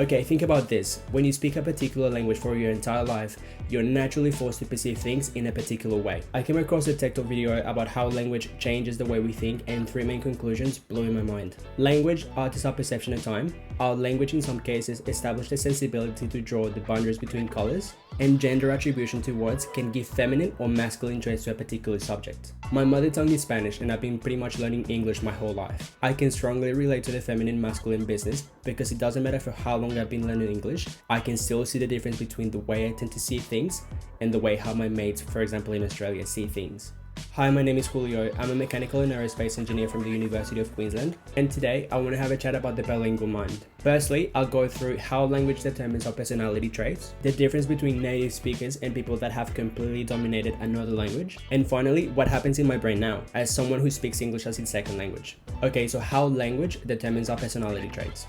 Okay, think about this. When you speak a particular language for your entire life, you're naturally forced to perceive things in a particular way. I came across a Tedtalk video about how language changes the way we think, and three main conclusions blew my mind. Language alters our perception of time. Our language in some cases establishes the sensibility to draw the boundaries between colors, and gender attribution to words can give feminine or masculine traits to a particular subject. My mother tongue is Spanish, and I've been pretty much learning English my whole life. I can strongly relate to the feminine masculine business because it doesn't matter for how long I've been learning English, I can still see the difference between the way I tend to see things and the way how my mates, for example in Australia, see things. Hi, my name is Julio. I'm a mechanical and aerospace engineer from the University of Queensland, and today I want to have a chat about the bilingual mind. Firstly, I'll go through how language determines our personality traits, the difference between native speakers and people that have completely dominated another language, and finally, what happens in my brain now as someone who speaks English as its second language. Okay, so how language determines our personality traits.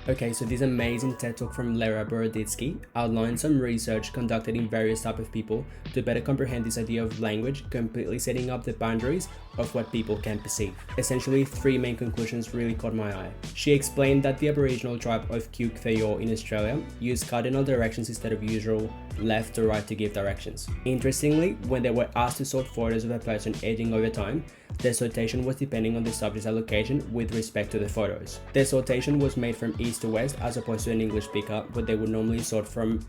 Okay, so this amazing TED Talk from Lera Boroditsky outlined some research conducted in various types of people to better comprehend this idea of language, completely setting up the boundaries of what people can perceive. Essentially, three main conclusions really caught my eye. She explained that the Aboriginal tribe of Kuk-Thayor in Australia used cardinal directions instead of usual left or right to give directions. Interestingly, when they were asked to sort photos of a person aging over time, their sortation was depending on the subject's allocation with respect to the photos. Their sortation was made from east to west as opposed to an English speaker, where they would normally sort from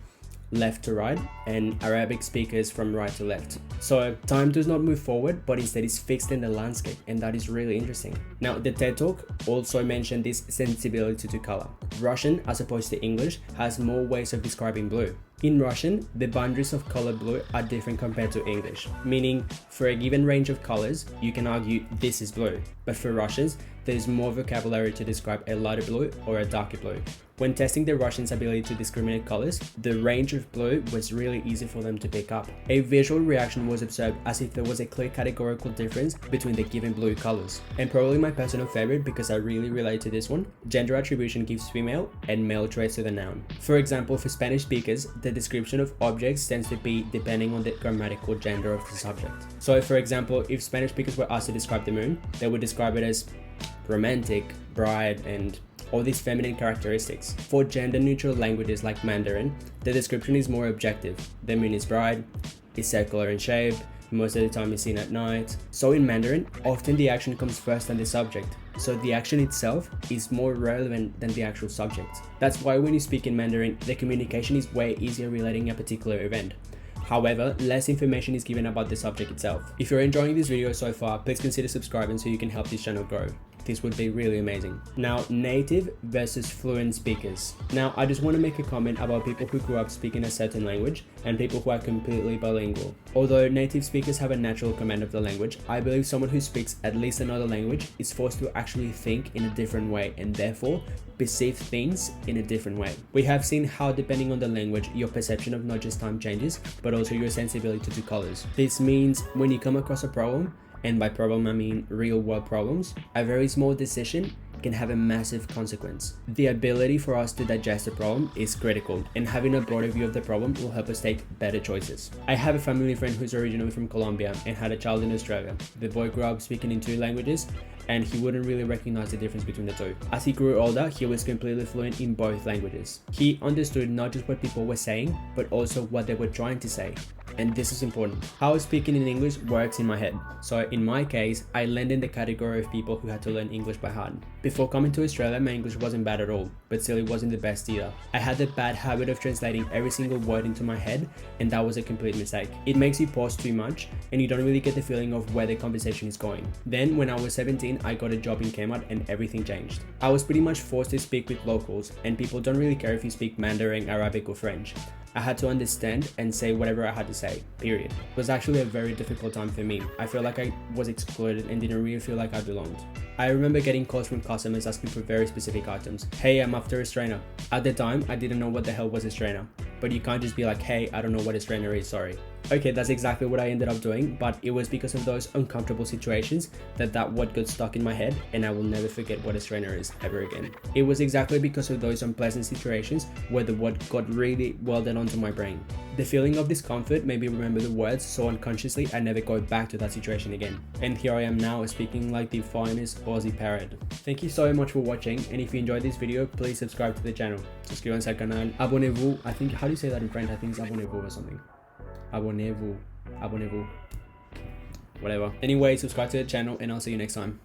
left to right, and Arabic speakers from right to left. So time does not move forward, but instead is fixed in the landscape, and that is really interesting. Now, the TED Talk also mentioned this sensibility to color. Russian, as opposed to English, has more ways of describing blue. In Russian, the boundaries of color blue are different compared to English, meaning for a given range of colors, you can argue this is blue. But for Russians, there is more vocabulary to describe a lighter blue or a darker blue. When testing the Russians' ability to discriminate colors, the range of blue was really easy for them to pick up. A visual reaction was observed as if there was a clear categorical difference between the given blue colors. And probably my personal favorite, because I really relate to this one, gender attribution gives female and male traits to the noun. For example, for Spanish speakers, the description of objects tends to be depending on the grammatical gender of the subject. So for example, if Spanish speakers were asked to describe the moon, they would describe it as romantic, bright, and all these feminine characteristics. For gender-neutral languages like Mandarin, the description is more objective. The moon is bright, is circular in shape, most of the time is seen at night. So in Mandarin, often the action comes first than the subject. So the action itself is more relevant than the actual subject. That's why when you speak in Mandarin, the communication is way easier relating a particular event. However, less information is given about the subject itself. If you're enjoying this video so far, please consider subscribing so you can help this channel grow. This would be really amazing. Now, native versus fluent speakers. Now, I just want to make a comment about people who grew up speaking a certain language and people who are completely bilingual. Although native speakers have a natural command of the language, I believe someone who speaks at least another language is forced to actually think in a different way and therefore perceive things in a different way. We have seen how depending on the language, your perception of not just time changes, but also your sensibility to colors. This means when you come across a problem, and by problem I mean real world problems, a very small decision can have a massive consequence. The ability for us to digest a problem is critical, and having a broader view of the problem will help us take better choices. I have a family friend who's originally from Colombia and had a child in Australia. The boy grew up speaking in two languages, and he wouldn't really recognize the difference between the two. As he grew older, he was completely fluent in both languages. He understood not just what people were saying, but also what they were trying to say. And this is important. How speaking in English works in my head. So in my case, I land in the category of people who had to learn English by heart. Before coming to Australia, my English wasn't bad at all, but still it wasn't the best either. I had the bad habit of translating every single word into my head, and that was a complete mistake. It makes you pause too much, and you don't really get the feeling of where the conversation is going. Then when I was 17, I got a job in Kmart and everything changed. I was pretty much forced to speak with locals, and people don't really care if you speak Mandarin, Arabic or French. I had to understand and say whatever I had to say, period. It was actually a very difficult time for me. I feel like I was excluded and didn't really feel like I belonged. I remember getting calls from customers asking for very specific items. Hey, I'm after a strainer. At the time, I didn't know what the hell was a strainer. But you can't just be like, hey, I don't know what a strainer is, sorry. Okay, that's exactly what I ended up doing, but it was because of those uncomfortable situations that word got stuck in my head, and I will never forget what a strainer is ever again. It was exactly because of those unpleasant situations where the word got really welded onto my brain. The feeling of discomfort made me remember the words so unconsciously I never go back to that situation again. And here I am now speaking like the finest Aussie parrot. Thank you so much for watching, and if you enjoyed this video, please subscribe to the channel. Suscríbanse al canal. Abonnez-vous. I think, how do you say that in French? I think it's abonnez-vous or something. Abonnez-vous. Abonnez-vous. Whatever. Anyway, subscribe to the channel and I'll see you next time.